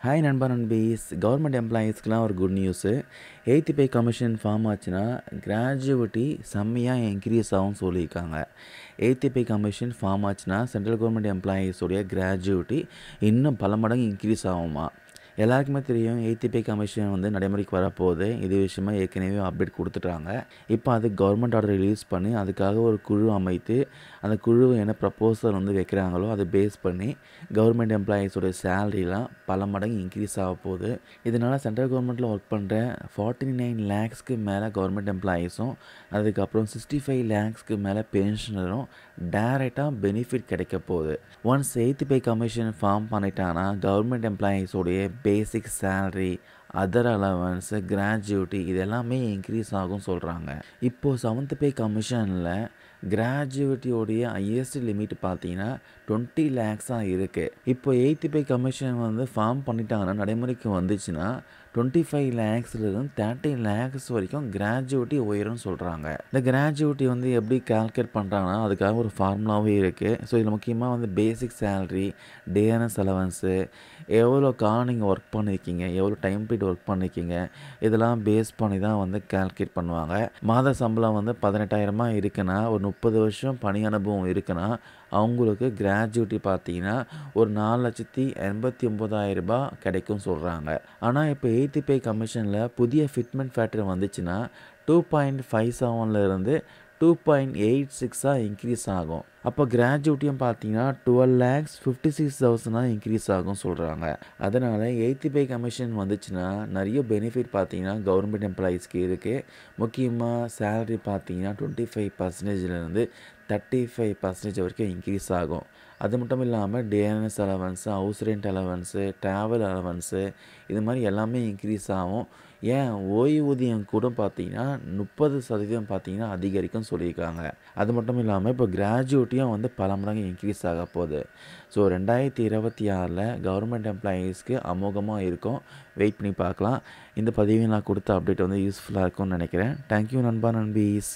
Hi நண்பா நண்பீஸ். Government எம்ப்ளாயீஸ்க்குலாம் ஒரு good news. Eighth pay commission form ஆச்சுன்னா கிராஜுவிட்டி செம்மையாக இன்க்ரீஸ் ஆகும்னு சொல்லியிருக்காங்க. எய்த் பே கமிஷன் ஃபார்ம் ஆச்சுன்னா சென்ட்ரல் கவர்மெண்ட் எம்ப்ளாயீஸோடைய கிராஜுவிட்டி இன்னும் பல மடங்கு இன்க்ரீஸ் ஆகுமா. எல்லாருக்குமே தெரியும் எய்த் பே கமிஷன் நடைமுறைக்கு வரப்போகுது. இது விஷயமா ஏற்கனவே அப்டேட் கொடுத்துட்டாங்க. இப்போ அது கவர்மெண்ட் ஆர்டர் ரிலீஸ் பண்ணி அதுக்காக ஒரு குழு அமைத்து அந்த குழு என்ன ப்ரப்போசல் வைக்கிறாங்களோ அதை பேஸ் பண்ணி கவர்மெண்ட் எம்ப்ளாயீஸோட சேலரிலாம் பல மடங்கு இன்க்ரீஸ் ஆக போகுது. இதனால் சென்ட்ரல் கவர்மெண்ட்டில் ஒர்க் பண்ணுற 49 லேக்ஸ்க்கு மேலே கவர்மெண்ட் எம்ப்ளாயீஸும் அதுக்கப்புறம் 65 லேக்ஸ்க்கு மேலே பென்ஷனரும் டைரெக்டாக பெனிஃபிட் கிடைக்க போகுது. Once eight pay commission form பண்ணிட்டாங்கன்னா கவர்மெண்ட் எம்ப்ளாயீஸோடைய basic salary, other allowance, gratuity இது எல்லாமே இன்க்ரீஸ் ஆகும் சொல்கிறாங்க. இப்போது 7th பே கமிஷனில் கிராஜுவிட்டியோடைய ஹையஸ்ட் லிமிட் பார்த்தீங்கன்னா 20 லேக்ஸாக இருக்குது. இப்போ எய்த் பே கமிஷன் ஃபார்ம் பண்ணிட்டாங்கன்னா நடைமுறைக்கு வந்துச்சுன்னா 25 லேக்ஸ்லேருந்து 30 லேக்ஸ் வரைக்கும் கிராஜுவிட்டி உயரும்னு சொல்கிறாங்க. இந்த கிராஜுவிட்டி எப்படி கால்குலேட் பண்ணுறாங்கன்னா அதுக்காக ஒரு ஃபார்முலாவே இருக்குது. ஸோ இதில் முக்கியமாக பேசிக் சேலரி, டிஎன்எஸ் அலவன்ஸு, எவ்வளோ காலம் நீங்கள் ஒர்க் பண்ணியிருக்கீங்க, எவ்வளோ டைம் பீரியட் ஒர்க் பண்ணியிருக்கீங்க, இதெல்லாம் பேஸ் பண்ணி தான் கால்குலேட் பண்ணுவாங்க. மாத சம்பளம் 18,000 இருக்குன்னா ஒரு 30 வருஷம் பணி அனுபவம் இருக்குன்னா அவங்களுக்கு கிராஜுவிட்டி பார்த்தீங்கன்னா ஒரு 4,89,000 கிடைக்கும் சொல்கிறாங்க. ஆனால் இப்போ எய்த் பே கமிஷனில் புதிய ஃபிட்மெண்ட் ஃபேக்டர் வந்துச்சுன்னா 2.57லேருந்து 2.86 இன்க்ரீஸ் ஆகும். அப்போ கிராஜுவிட்டியும் பார்த்தீங்கன்னா 12,56,000 இன்க்ரீஸ் ஆகும் சொல்கிறாங்க. அதனால் எய்த் பே கமிஷன் வந்துச்சுன்னா நிறைய பெனிஃபிட் பார்த்தீங்கன்னா கவர்மெண்ட் எம்ப்ளாயீஸ்க்கு இருக்குது. முக்கியமாக சேலரி பார்த்தீங்கன்னா 25%லேருந்து 35% வரைக்கும் இன்க்ரீஸ் ஆகும். அது மட்டும் இல்லாமல் DNS allowance, house rent allowance, travel allowance இது மாதிரி எல்லாமே இன்க்ரீஸ் ஆகும். ஏன் ஓய்வூதியம் கூட பார்த்தீங்கன்னா 30% பார்த்தீங்கன்னா அதிகரிக்கும்னு சொல்லியிருக்காங்க. அது மட்டும் இல்லாமல் இப்போ கிராஜுவிட்டியும் பல மடங்கு இன்க்ரீஸ் ஆக போகுது. ஸோ 2026 கவர்மெண்ட் எம்ப்ளாயீஸ்க்கு அமோகமாக இருக்கும். வெயிட் பண்ணி பார்க்கலாம். இந்த பதிவை நான் கொடுத்த அப்டேட் யூஸ்ஃபுல்லாக இருக்கும்னு நினைக்கிறேன். தேங்க்யூ நண்பா நண்பீஸ்.